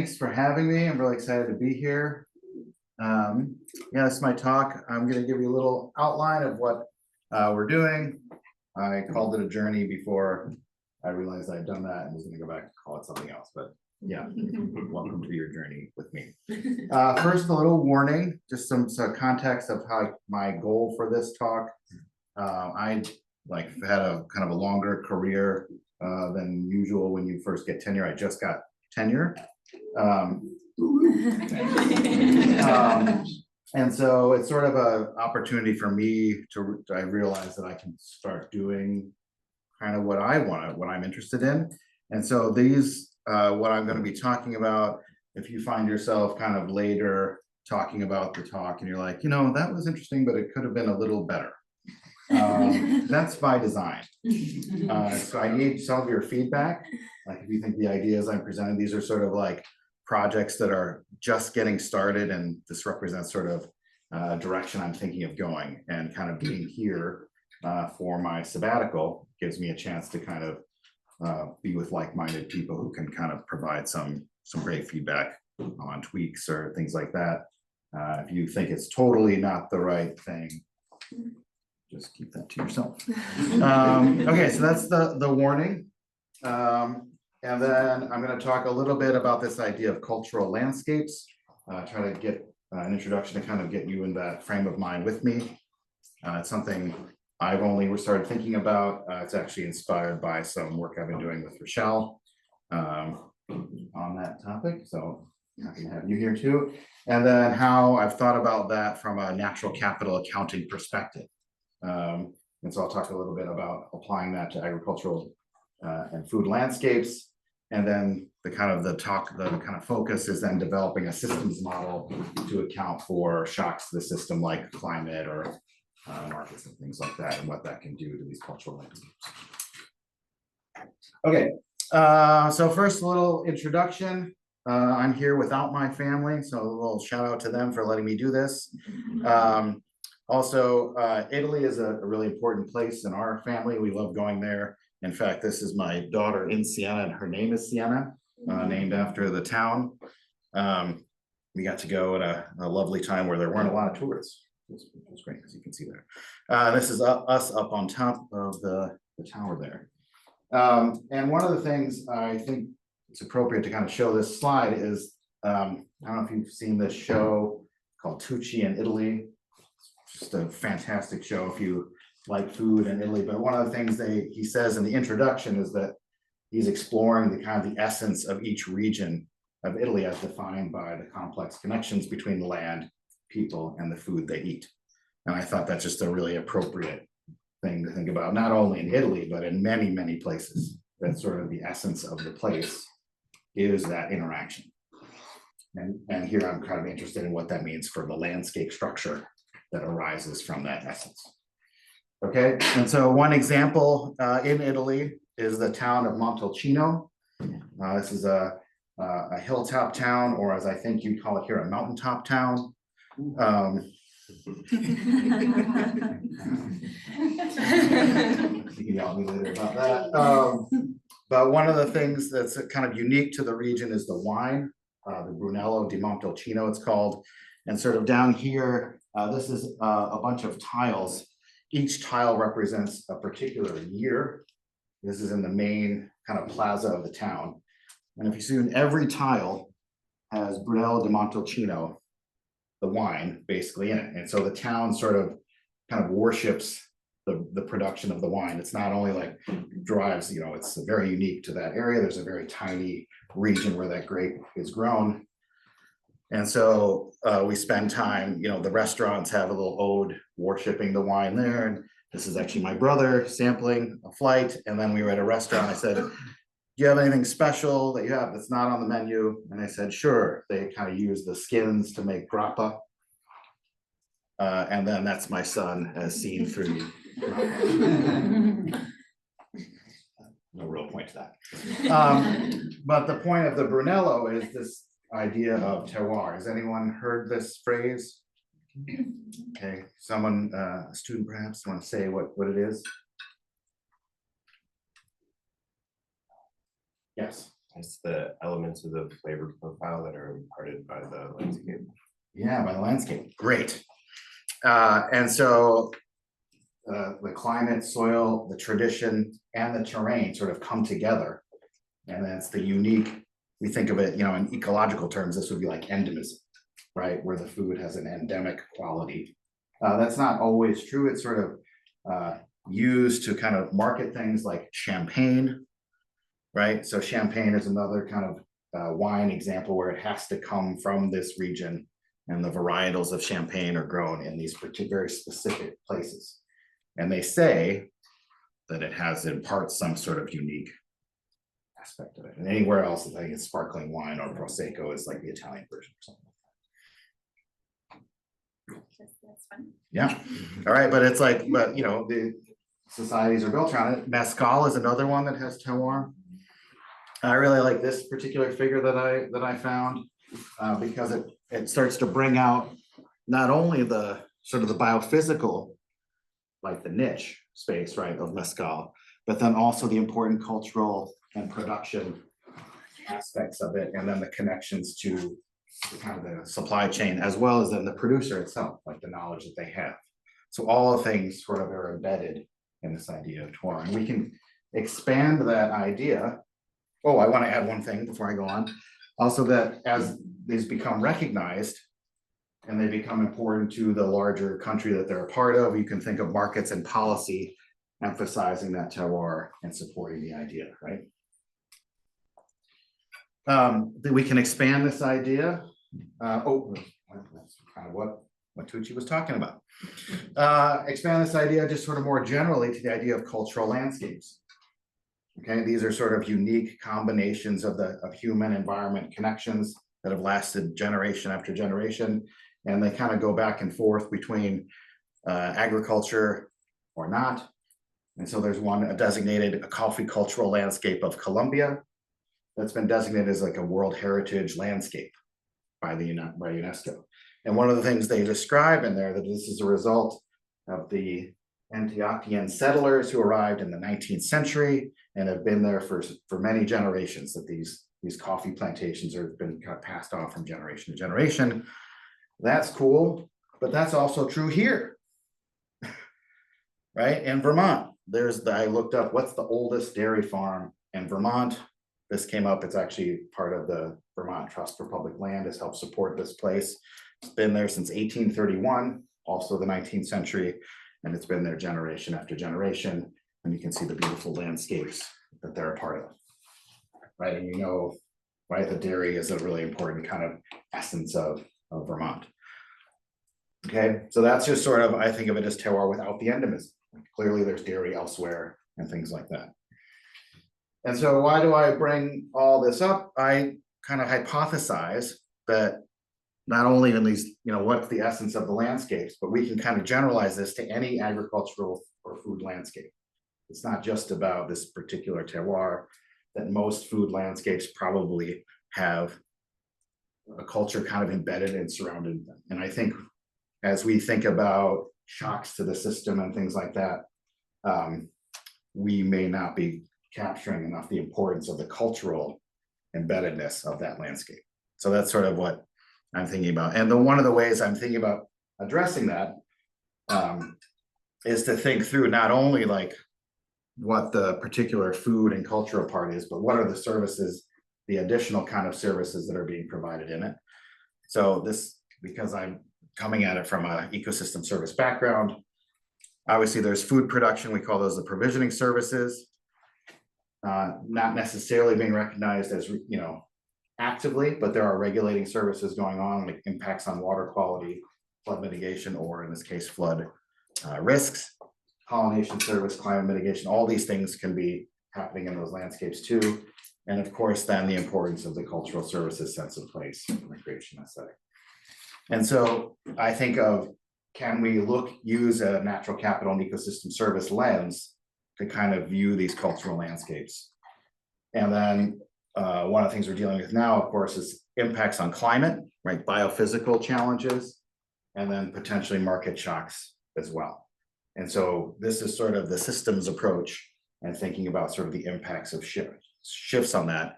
thanks for having me. I'm really excited to be here. Yeah, this is my talk. I'm going to give you a little outline of what we're doing. I called it a journey before I realized I'd done that and was going to go back and call it something else. But yeah, welcome to your journey with me. First, a little warning, just some context of how my goal for this talk. I had a kind of a longer career than usual when you first get tenure. I just got tenure. And so it's sort of an opportunity for me I realize that I can start doing kind of what I want, what I'm interested in. And so these, what I'm going to be talking about, if you find yourself kind of later talking about the talk and you're like, you know, that was interesting, but it could have been a little better. That's by design. So I need some of your feedback. Like if you think the ideas I'm presenting, these are sort of like projects that are just getting started, and this represents sort of direction I'm thinking of going, and kind of being here for my sabbatical gives me a chance to kind of be with like-minded people who can kind of provide some great feedback on tweaks or things like that. If you think it's totally not the right thing, just keep that to yourself. Okay, so that's the warning. And then I'm going to talk a little bit about this idea of cultural landscapes, try to get an introduction to kind of get you in that frame of mind with me. It's something I've only started thinking about. It's actually inspired by some work I've been doing with Rochelle on that topic. So happy to have you here too. And then how I've thought about that from a natural capital accounting perspective. And so I'll talk a little bit about applying that to agricultural and food landscapes. And then the kind of focus is then developing a systems model to account for shocks to the system like climate or markets and things like that, and what that can do to these cultural landscapes. Okay, so first a little introduction. I'm here without my family, so a little shout out to them for letting me do this. Also, Italy is a really important place in our family. We love going there. In fact, this is my daughter in Siena, and her name is Siena, named after the town. We got to go at a lovely time where there weren't a lot of tourists. It was great, as you can see there. This is us up on top of the tower there. And one of the things I think it's appropriate to kind of show this slide is, I don't know if you've seen this show called Tucci in Italy. Just a fantastic show if you like food in Italy. But one of the things he says in the introduction is that he's exploring the kind of the essence of each region of Italy as defined by the complex connections between the land, people, and the food they eat. And I thought that's just a really appropriate thing to think about, not only in Italy, but in many, many places. That's sort of the essence of the place is that interaction. And here I'm kind of interested in what that means for the landscape structure that arises from that essence. Okay, and so one example in Italy is the town of Montalcino. This is a hilltop town, or as I think you call it here, a mountaintop town. You can yell at me later about that. But one of the things that's kind of unique to the region is the wine, the Brunello di Montalcino it's called. And sort of down here, this is a bunch of tiles. Each tile represents a particular year. This is in the main kind of plaza of the town. And if you see, every tile has Brunello di Montalcino, the wine, basically in it. And so the town sort of kind of worships the production of the wine. It's not only like drives, you know, it's very unique to that area. There's a very tiny region where that grape is grown. And so we spend time, you know, the restaurants have a little ode worshiping the wine there. And this is actually my brother sampling a flight. And then we were at a restaurant. I said, do you have anything special that you have that's not on the menu? And I said, sure. They kind of use the skins to make grappa. And then that's my son as seen through grappa. No real point to that. But the point of the Brunello is this idea of terroir. Has anyone heard this phrase? Okay, someone, a student perhaps, want to say what it is? Yes. It's the elements of the flavor profile that are imparted by the landscape. Yeah, by the landscape. Great. And so the climate, soil, the tradition, and the terrain sort of come together. And that's the unique, we think of it, in ecological terms, this would be like endemism, right? Where the food has an endemic quality. That's not always true. It's sort of used to kind of market things like champagne, right? So champagne is another kind of wine example where it has to come from this region, and the varietals of champagne are grown in these very specific places. And they say that it has in part some sort of unique aspect of it. And anywhere else, I think it's sparkling wine or Prosecco is like the Italian version or something like that. That's fun. Yeah. All right. But it's like, the societies are built around it. Mezcal is another one that has terroir. I really like this particular figure that I found because it starts to bring out not only the sort of the biophysical, like the niche space, right, of mezcal, but then also the important cultural and production aspects of it, and then the connections to kind of the supply chain, as well as then the producer itself, like the knowledge that they have. So all things sort of are embedded in this idea of terroir, and we can expand that idea. Oh, I want to add one thing before I go on. Also, that as these become recognized and they become important to the larger country that they're a part of, you can think of markets and policy emphasizing that terroir and supporting the idea, right? That we can expand this idea. That's kind of what Tucci was talking about. Expand this idea just sort of more generally to the idea of cultural landscapes. Okay, these are sort of unique combinations of human environment connections that have lasted generation after generation, and they kind of go back and forth between agriculture or not. And so there's one designated a coffee cultural landscape of Colombia that's been designated as like a World Heritage Landscape by UNESCO. And one of the things they describe in there that this is a result of the Antiochian settlers who arrived in the 19th century and have been there for many generations, that these coffee plantations have been kind of passed off from generation to generation. That's cool, but that's also true here, right? In Vermont, I looked up what's the oldest dairy farm in Vermont. This came up, it's actually part of the Vermont Trust for Public Land, has helped support this place. It's been there since 1831, also the 19th century, and it's been there generation after generation. And you can see the beautiful landscapes that they're a part of, right? And right, the dairy is a really important kind of essence of Vermont. Okay, so that's just sort of, I think of it as terroir without the endemism. Clearly there's dairy elsewhere and things like that. And so why do I bring all this up? I kind of hypothesize that not only in these, what's the essence of the landscapes, but we can kind of generalize this to any agricultural or food landscape. It's not just about this particular terroir, that most food landscapes probably have a culture kind of embedded and surrounded them. And I think as we think about shocks to the system and things like that, we may not be capturing enough the importance of the cultural embeddedness of that landscape. So that's sort of what I'm thinking about. And one of the ways I'm thinking about addressing that is to think through not only like what the particular food and cultural part is, but what are the services, the additional kind of services that are being provided in it. So this, because I'm coming at it from an ecosystem service background, obviously there's food production, we call those the provisioning services, not necessarily being recognized as, actively, but there are regulating services going on, like impacts on water quality, flood mitigation, or in this case, flood risks, pollination service, climate mitigation, all these things can be happening in those landscapes too. And of course, then the importance of the cultural services sense of place, recreation aesthetic. And so I think of, can we use a natural capital and ecosystem service lens to kind of view these cultural landscapes? And then one of the things we're dealing with now, of course, is impacts on climate, right? Biophysical challenges, and then potentially market shocks as well. And so this is sort of the systems approach and thinking about sort of the impacts of shifts on that.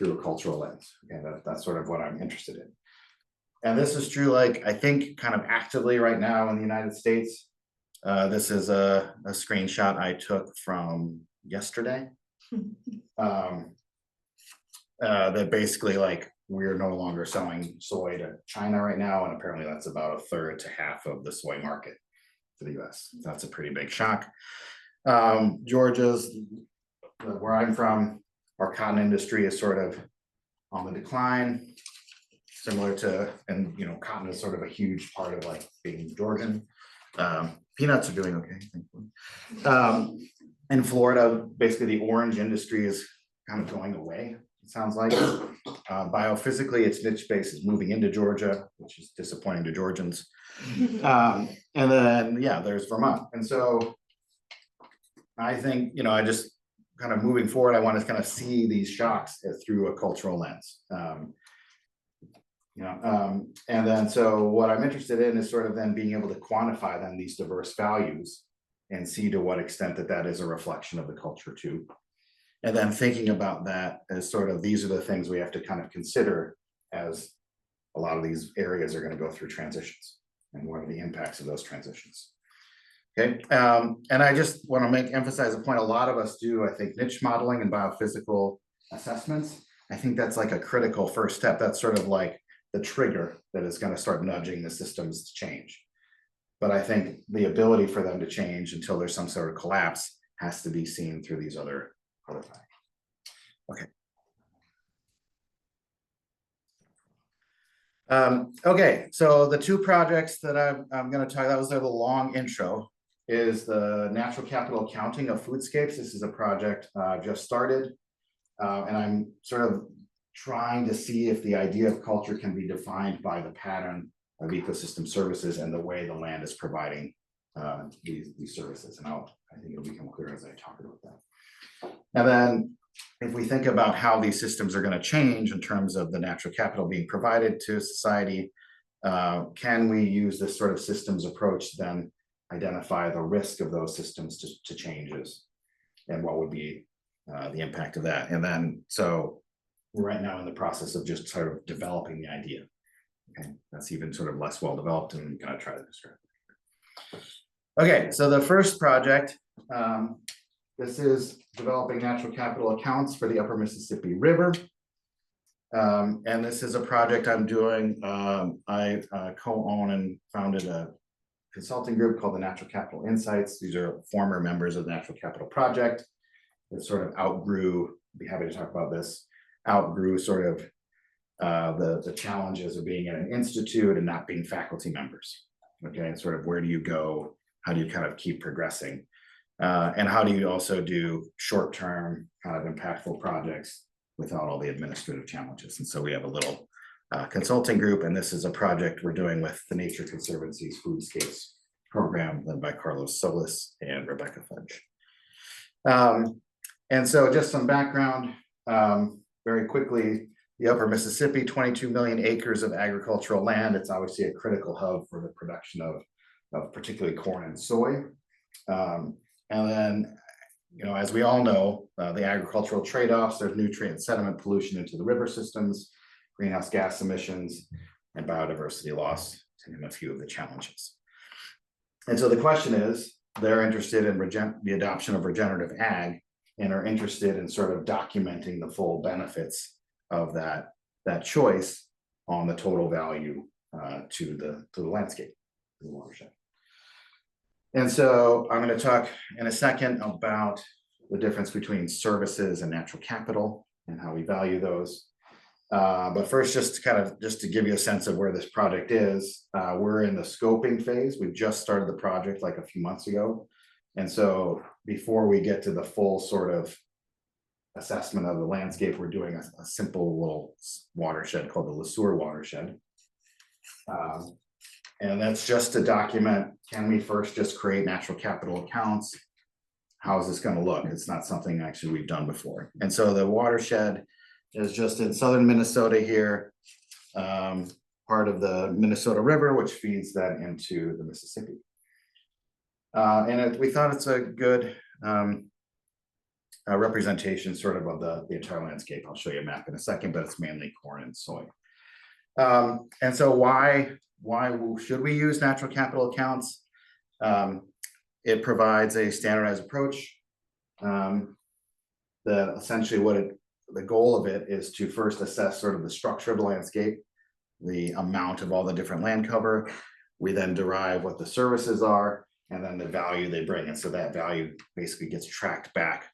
through a cultural lens. Okay, that's sort of what I'm interested in. And this is true, like, I think kind of actively right now in the United States. This is a screenshot I took from yesterday. That basically, like, we're no longer selling soy to China right now, and apparently that's about a third to half of the soy market to the US. That's a pretty big shock. Georgia's, where I'm from, our cotton industry is sort of on the decline, similar to, and you know, cotton is sort of a huge part of like being Georgian. Peanuts are doing okay, thankfully. In Florida, basically the orange industry is kind of going away, it sounds like. Biophysically, its niche space is moving into Georgia, which is disappointing to Georgians. And then, yeah, there's Vermont. And so I think, you know, I just kind of moving forward, I want to kind of see these shocks through a cultural lens. And then so what I'm interested in is sort of then being able to quantify then these diverse values and see to what extent that is a reflection of the culture too. And then thinking about that as sort of, these are the things we have to kind of consider as a lot of these areas are going to go through transitions, and what are the impacts of those transitions. Okay, and I just want to emphasize a point. A lot of us do, I think, niche modeling and biophysical assessments. I think that's like a critical first step. That's sort of like the trigger that is going to start nudging the systems to change. But I think the ability for them to change until there's some sort of collapse has to be seen through these other things. Okay. Okay, so the two projects that I'm going to talk, that was the long intro, is the natural capital accounting of foodscapes. This is a project I've just started, and I'm sort of trying to see if the idea of culture can be defined by the pattern of ecosystem services and the way the land is providing these services. And I think it'll become clear as I talk about that. And then if we think about how these systems are going to change in terms of the natural capital being provided to society, can we use this sort of systems approach to then identify the risk of those systems to changes, and what would be the impact of that? And then, so we're right now in the process of just sort of developing the idea. Okay, that's even sort of less well developed, and I'm going to try to describe it. Okay, so the first project, this is developing natural capital accounts for the Upper Mississippi River. And this is a project I'm doing. I co-own and founded a consulting group called the Natural Capital Insights. These are former members of the Natural Capital Project that sort of outgrew, be happy to talk about this, outgrew sort of the challenges of being at an institute and not being faculty members. Okay, and sort of where do you go? How do you kind of keep progressing? And how do you also do short-term kind of impactful projects without all the administrative challenges? And so we have a little consulting group, and this is a project we're doing with the Nature Conservancy's Foodscapes program led by Carlos Solis and Rebecca Fudge. And so just some background, very quickly, the Upper Mississippi, 22 million acres of agricultural land. It's obviously a critical hub for the production of particularly corn and soy. And then, you know, as we all know, the agricultural trade-offs, there's nutrient and sediment pollution into the river systems, greenhouse gas emissions, and biodiversity loss, to name a few of the challenges. And so the question is, they're interested in the adoption of regenerative ag, and are interested in sort of documenting the full benefits of that choice on the total value to the landscape, to the watershed. And so I'm going to talk in a second about the difference between services and natural capital and how we value those. But first, just to give you a sense of where this project is, we're in the scoping phase. We've just started the project like a few months ago. And so before we get to the full sort of assessment of the landscape, we're doing a simple little watershed called the LeSueur watershed. And that's just to document, can we first just create natural capital accounts? How is this going to look? It's not something actually we've done before. And so the watershed is just in southern Minnesota here, part of the Minnesota River, which feeds that into the Mississippi. And we thought it's a good representation sort of the entire landscape. I'll show you a map in a second, but it's mainly corn and soy. And so why should we use natural capital accounts? It provides a standardized approach. Essentially the goal of it is to first assess sort of the structure of the landscape, the amount of all the different land cover. We then derive what the services are and then the value they bring. And so that value basically gets tracked back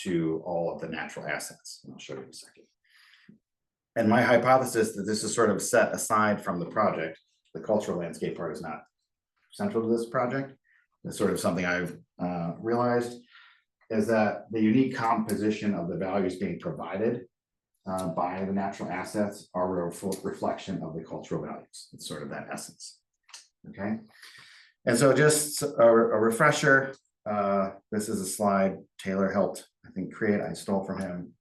to all of the natural assets. And I'll show you in a second. And my hypothesis that this is sort of set aside from the project, the cultural landscape part is not central to this project. It's sort of something I've realized is that the unique composition of the values being provided by the natural assets are a full reflection of the cultural values. It's sort of that essence. Okay. And so just a refresher, this is a slide Taylor helped, I think, create. I stole from him.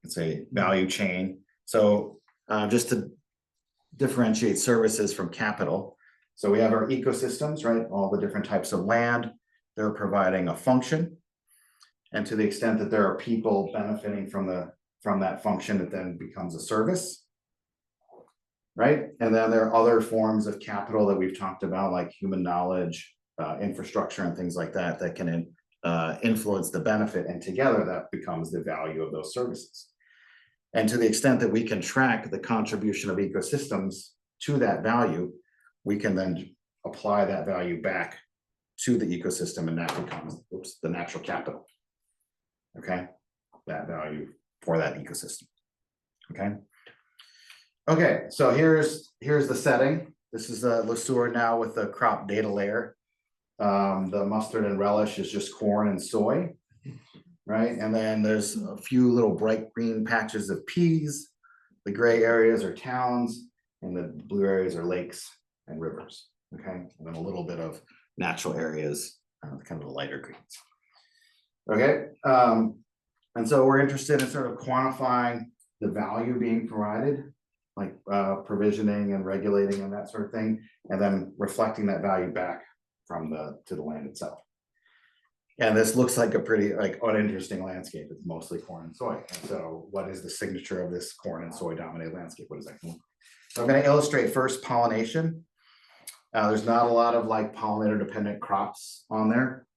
It's a value chain. So just to differentiate services from capital. So we have our ecosystems, right? All the different types of land, they're providing a function. And to the extent that there are people benefiting from that function, it then becomes a service, right? And then there are other forms of capital that we've talked about, like human knowledge, infrastructure, and things like that, that can influence the benefit. And together that becomes the value of those services. And to the extent that we can track the contribution of ecosystems to that value, we can then apply that value back to the ecosystem, and that becomes the natural capital. Okay, that value for that ecosystem. Okay. Okay, so here's the setting. This is the Lesueur now with the crop data layer. The mustard and relish is just corn and soy, right? And then there's a few little bright green patches of peas. The gray areas are towns, and the blue areas are lakes and rivers. Okay, and then a little bit of natural areas, kind of the lighter greens. Okay, and so we're interested in sort of quantifying the value being provided, like provisioning and regulating and that sort of thing, and then reflecting that value back to the land itself. And this looks like a pretty uninteresting landscape. It's mostly corn and soy. And so what is the signature of this corn and soy dominated landscape? What does that mean? So I'm going to illustrate first pollination. There's not a lot of pollinator dependent crops on there.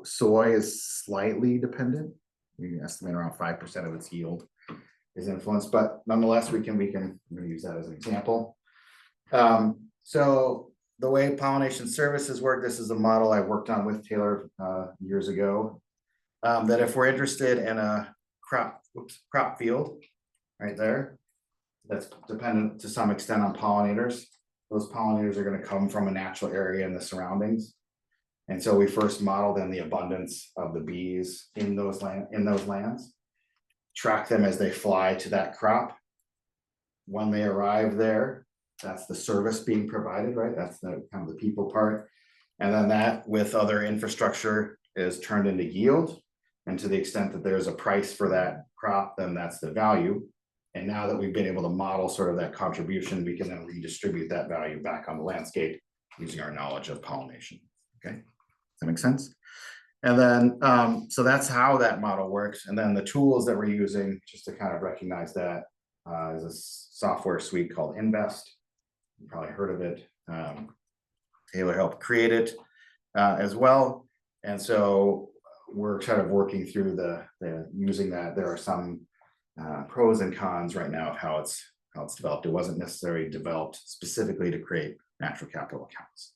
Soy is slightly dependent. We estimate around 5% of its yield is influenced, but nonetheless, I'm going to use that as an example. So the way pollination services work, this is a model I worked on with Taylor years ago, that if we're interested in a crop field right there, that's dependent to some extent on pollinators. Those pollinators are going to come from a natural area in the surroundings. And so we first modeled in the abundance of the bees in those lands, track them as they fly to that crop. When they arrive there, that's the service being provided, right? That's the kind of the people part. And then that with other infrastructure is turned into yield. And to the extent that there's a price for that crop, then that's the value. And now that we've been able to model sort of that contribution, we can then redistribute that value back on the landscape using our knowledge of pollination. Okay. Does that make sense? And then, so that's how that model works. And then the tools that we're using just to kind of recognize that is a software suite called Invest. You probably heard of it. Taylor helped create it as well. And so we're kind of working through using that. There are some pros and cons right now of how it's developed. It wasn't necessarily developed specifically to create natural capital accounts.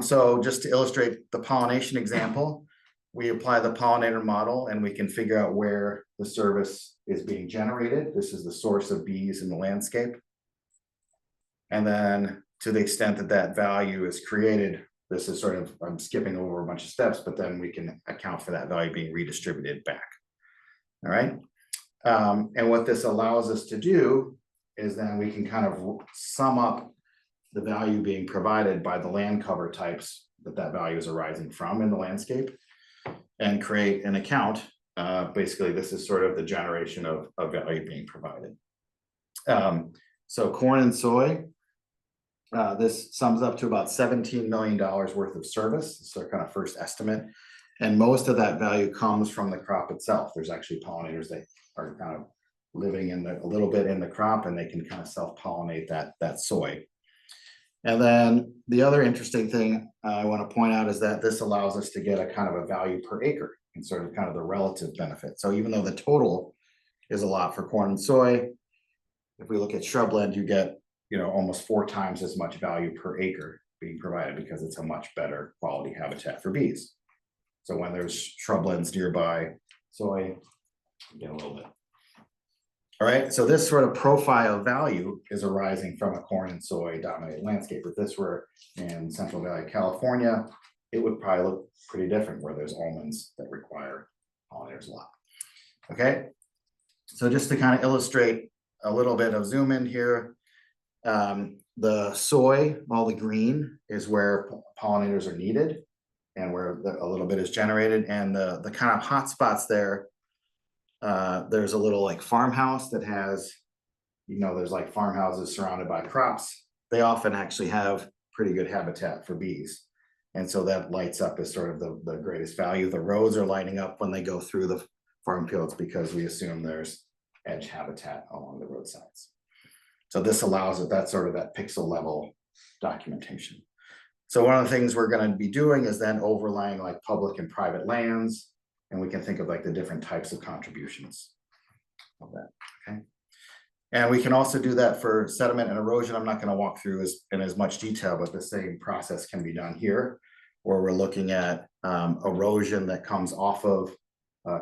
So just to illustrate the pollination example, we apply the pollinator model and we can figure out where the service is being generated. This is the source of bees in the landscape. And then to the extent that that value is created, this is sort of, I'm skipping over a bunch of steps, but then we can account for that value being redistributed back. All right. And what this allows us to do is then we can kind of sum up the value being provided by the land cover types that value is arising from in the landscape and create an account. Basically, this is sort of the generation of value being provided. So corn and soy, this sums up to about $17 million worth of service. This is our kind of first estimate. And most of that value comes from the crop itself. There's actually pollinators that are kind of living in a little bit in the crop, and they can kind of self-pollinate that soy. And then the other interesting thing I want to point out is that this allows us to get a kind of a value per acre and sort of kind of the relative benefit. So even though the total is a lot for corn and soy, if we look at shrubland, you get, almost 4 times as much value per acre being provided because it's a much better quality habitat for bees. So when there's shrublands nearby soy, you get a little bit. All right, so this sort of profile value is arising from a corn and soy dominated landscape. If this were in Central Valley, California, it would probably look pretty different where there's almonds that require pollinators a lot. Okay, so just to kind of illustrate a little bit of zoom in here, the soy, all the green is where pollinators are needed and where a little bit is generated, and the kind of hot spots there, there's a little like farmhouse that has, there's like farmhouses surrounded by crops. They often actually have pretty good habitat for bees. And so that lights up as sort of the greatest value. The roads are lighting up when they go through the farm fields because we assume there's edge habitat along the roadsides. So this allows it, that's sort of that pixel level documentation. So one of the things we're going to be doing is then overlaying like public and private lands, and we can think of like the different types of contributions of that, okay? And we can also do that for sediment and erosion. I'm not going to walk through in as much detail, but the same process can be done here, where we're looking at erosion that comes off of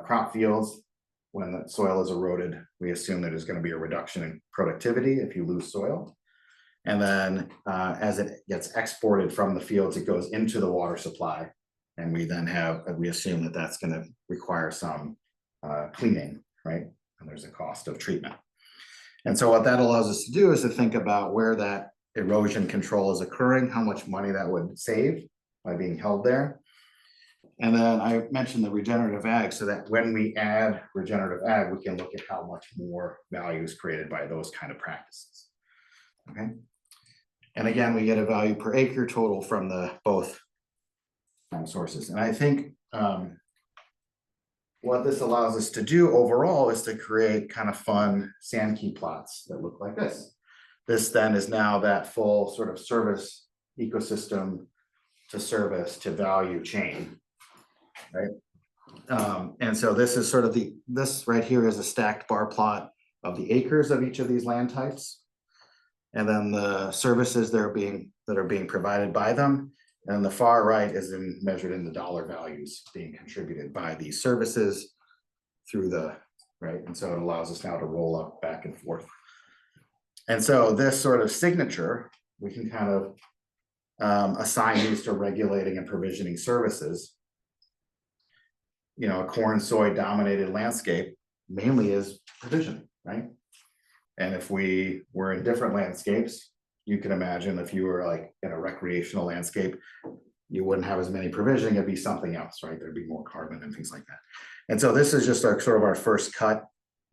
crop fields. When the soil is eroded, we assume that there's going to be a reduction in productivity if you lose soil. And then as it gets exported from the fields, it goes into the water supply. And we then we assume that that's going to require some cleaning, right? And there's a cost of treatment. And so what that allows us to do is to think about where that erosion control is occurring, how much money that would save by being held there. And then I mentioned the regenerative ag, so that when we add regenerative ag, we can look at how much more value is created by those kind of practices. Okay. And again, we get a value per acre total from the both sources. And I think what this allows us to do overall is to create kind of fun sand key plots that look like this. This then is now that full sort of service ecosystem to service to value chain, right? And so this is sort of this right here is a stacked bar plot of the acres of each of these land types, and then the services that are being provided by them. And the far right is measured in the dollar values being contributed by these services through right. And so it allows us now to roll up back and forth. And so this sort of signature, we can kind of assign these to regulating and provisioning services. A corn, soy dominated landscape mainly is provision, right? And if we were in different landscapes, you can imagine if you were like in a recreational landscape, you wouldn't have as many provisioning, it'd be something else, right? There'd be more carbon and things like that. And so this is just sort of our first cut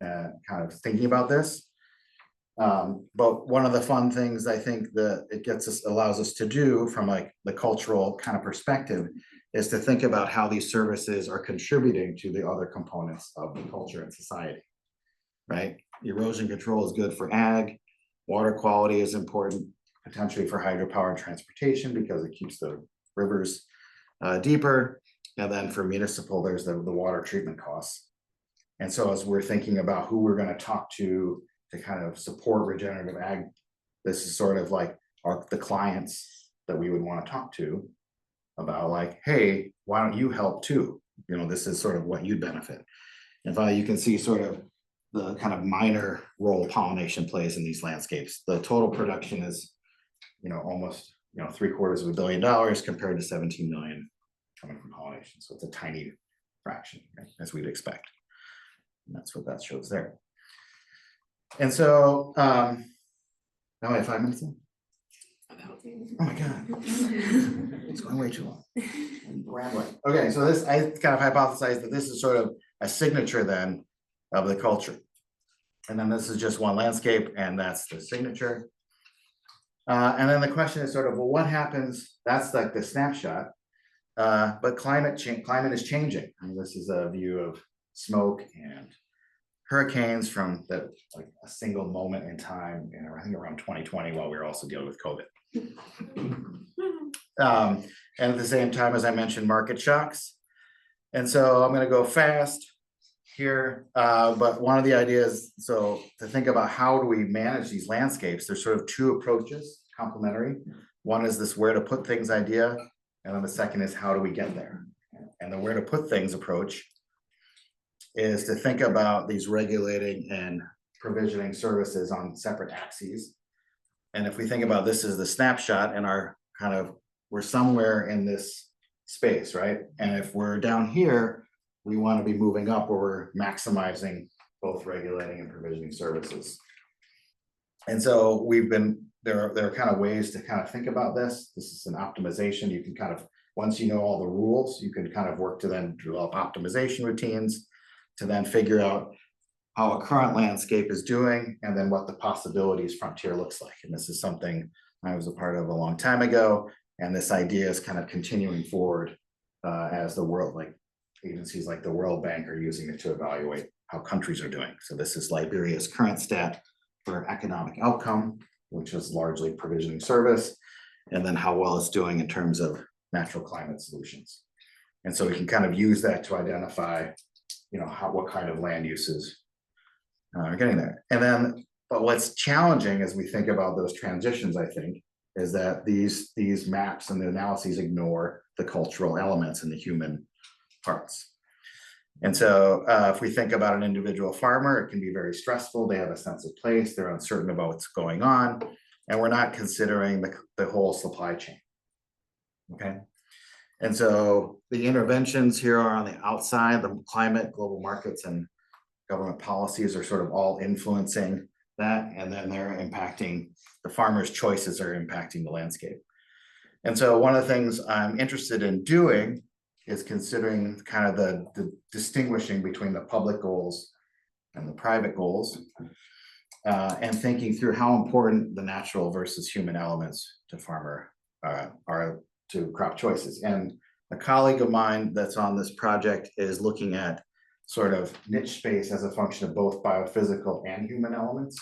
kind of thinking about this. But one of the fun things I think that it allows us to do from like the cultural kind of perspective is to think about how these services are contributing to the other components of the culture and society, right? Erosion control is good for ag. Water quality is important potentially for hydropower and transportation because it keeps the rivers deeper. And then for municipal, there's the water treatment costs. And so as we're thinking about who we're going to talk to kind of support regenerative ag, this is sort of like the clients that we would want to talk to about like, hey, why don't you help too? This is sort of what you'd benefit. And finally, you can see sort of the kind of minor role pollination plays in these landscapes. The total production is, almost, $750 million compared to 17 million coming from pollination. So it's a tiny fraction, right, as we'd expect. And that's what that shows there. And so, now I have 5 minutes in. Oh my God, it's going way too long. I'm rambling. Okay, so I kind of hypothesized that this is sort of a signature then of the culture. And then this is just one landscape, and that's the signature. And then the question is sort of, well, what happens? That's like the snapshot. But climate is changing. I mean, this is a view of smoke and hurricanes from like a single moment in time, I think around 2020, while we were also dealing with COVID. And at the same time, as I mentioned, market shocks. And so I'm going to go fast here, but one of the ideas, so to think about how do we manage these landscapes, there's sort of two approaches, complementary. One is this where to put things idea, and then the second is how do we get there? And the where to put things approach is to think about these regulating and provisioning services on separate axes. And if we think about this as the snapshot and our kind of, we're somewhere in this space, right? And if we're down here, we want to be moving up where we're maximizing both regulating and provisioning services. And so we've been, there are kind of ways to kind of think about this. This is an optimization. You can kind of, once you know all the rules, you can kind of work to then develop optimization routines to then figure out how a current landscape is doing and then what the possibilities frontier looks like. And this is something I was a part of a long time ago. And this idea is kind of continuing forward as the world, like agencies like the World Bank are using it to evaluate how countries are doing. So this is Liberia's current stat for economic outcome, which is largely provisioning service, and then how well it's doing in terms of natural climate solutions. And so we can kind of use that to identify, you know, what kind of land uses are getting there. And then, but what's challenging as we think about those transitions, I think, is that these maps and the analyses ignore the cultural elements and the human parts. And so if we think about an individual farmer, it can be very stressful. They have a sense of place. They're uncertain about what's going on. And we're not considering the whole supply chain. Okay. And so the interventions here are on the outside, the climate, global markets, and government policies are sort of all influencing that. And then they're impacting, the farmers' choices are impacting the landscape. And so one of the things I'm interested in doing is considering kind of the distinguishing between the public goals and the private goals, and thinking through how important the natural versus human elements to farmer are to crop choices. And a colleague of mine that's on this project is looking at sort of niche space as a function of both biophysical and human elements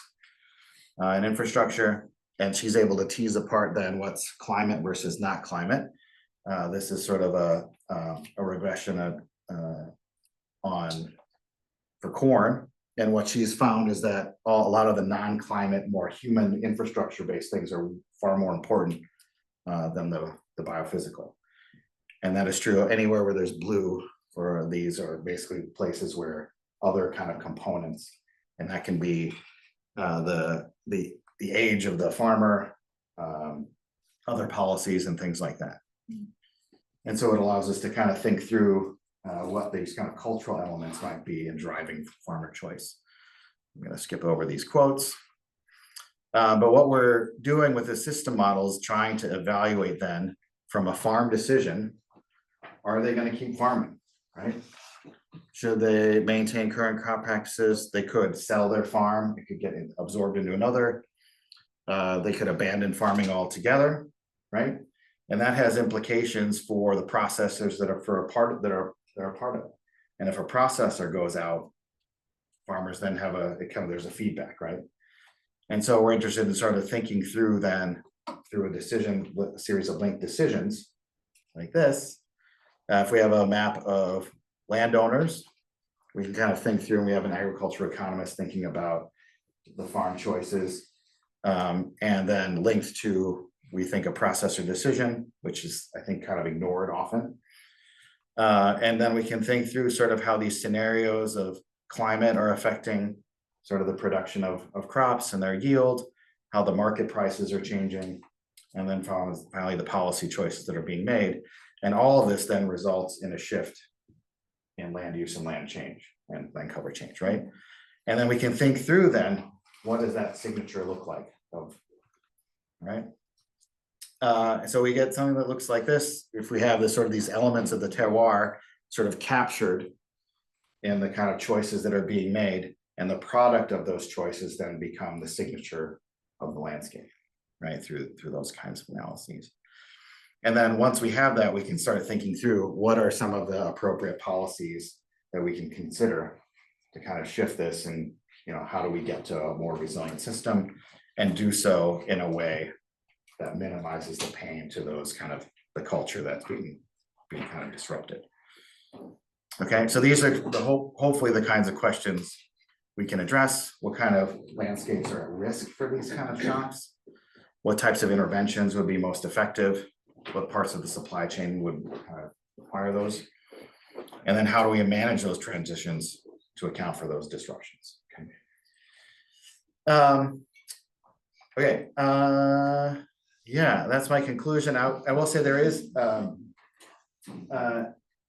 and infrastructure. And she's able to tease apart then what's climate versus not climate. This is sort of a regression for corn. And what she's found is that a lot of the non-climate, more human infrastructure-based things are far more important than the biophysical. And that is true anywhere where there's blue, or these are basically places where other kind of components, and that can be the age of the farmer, other policies and things like that. And so it allows us to kind of think through what these kind of cultural elements might be in driving farmer choice. I'm going to skip over these quotes. But what we're doing with the system model is trying to evaluate then from a farm decision, are they going to keep farming, right? Should they maintain current crop practices? They could sell their farm. It could get absorbed into another. They could abandon farming altogether, right? And that has implications for the processors that are that are a part of it. And if a processor goes out, farmers then have there's a feedback, right? And so we're interested in sort of thinking through then through a series of linked decisions like this. If we have a map of landowners, we can kind of think through, and we have an agricultural economist thinking about the farm choices, and then linked to, we think, a processor decision, which is, I think, kind of ignored often. And then we can think through sort of how these scenarios of climate are affecting sort of the production of crops and their yield, how the market prices are changing, and then finally the policy choices that are being made. And all of this then results in a shift in land use and land change and land cover change, right? And then we can think through then, what does that signature look like right? So we get something that looks like this. If we have this sort of these elements of the terroir sort of captured in the kind of choices that are being made, and the product of those choices then become the signature of the landscape, right? Through those kinds of analyses. And then once we have that, we can start thinking through what are some of the appropriate policies that we can consider to kind of shift this, and how do we get to a more resilient system and do so in a way that minimizes the pain to those kind of the culture that's being kind of disrupted. Okay, so these are hopefully the kinds of questions we can address. What kind of landscapes are at risk for these kind of shocks? What types of interventions would be most effective? What parts of the supply chain would require those? And then how do we manage those transitions to account for those disruptions? Okay. Yeah, that's my conclusion. I will say there is an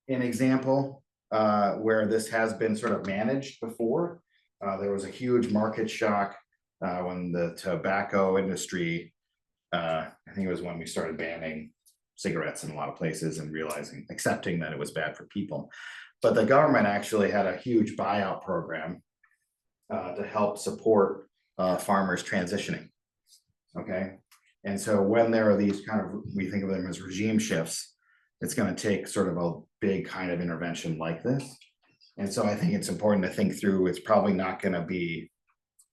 example where this has been sort of managed before. There was a huge market shock when the tobacco industry, I think it was when we started banning cigarettes in a lot of places and accepting that it was bad for people. But the government actually had a huge buyout program to help support farmers transitioning. Okay. And so when there are these kind of, we think of them as regime shifts, it's going to take sort of a big kind of intervention like this. And so I think it's important to think through, it's probably not going to be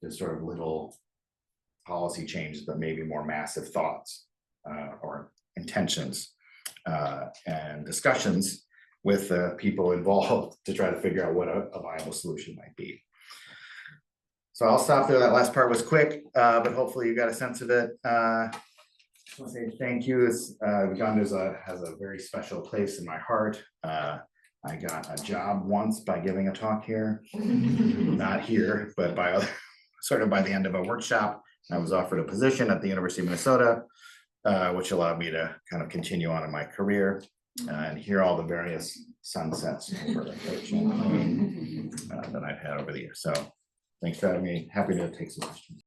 just sort of little policy changes, but maybe more massive thoughts or intentions and discussions with the people involved to try to figure out what a viable solution might be. So I'll stop there. That last part was quick, but hopefully you got a sense of it. I want to say thank you. Uganda has a very special place in my heart. I got a job once by giving a talk here, not here, but sort of by the end of a workshop. I was offered a position at the University of Minnesota, which allowed me to kind of continue on in my career and hear all the various sunsets over Lake Champlain that I've had over the years. So thanks for having me. Happy to take some questions.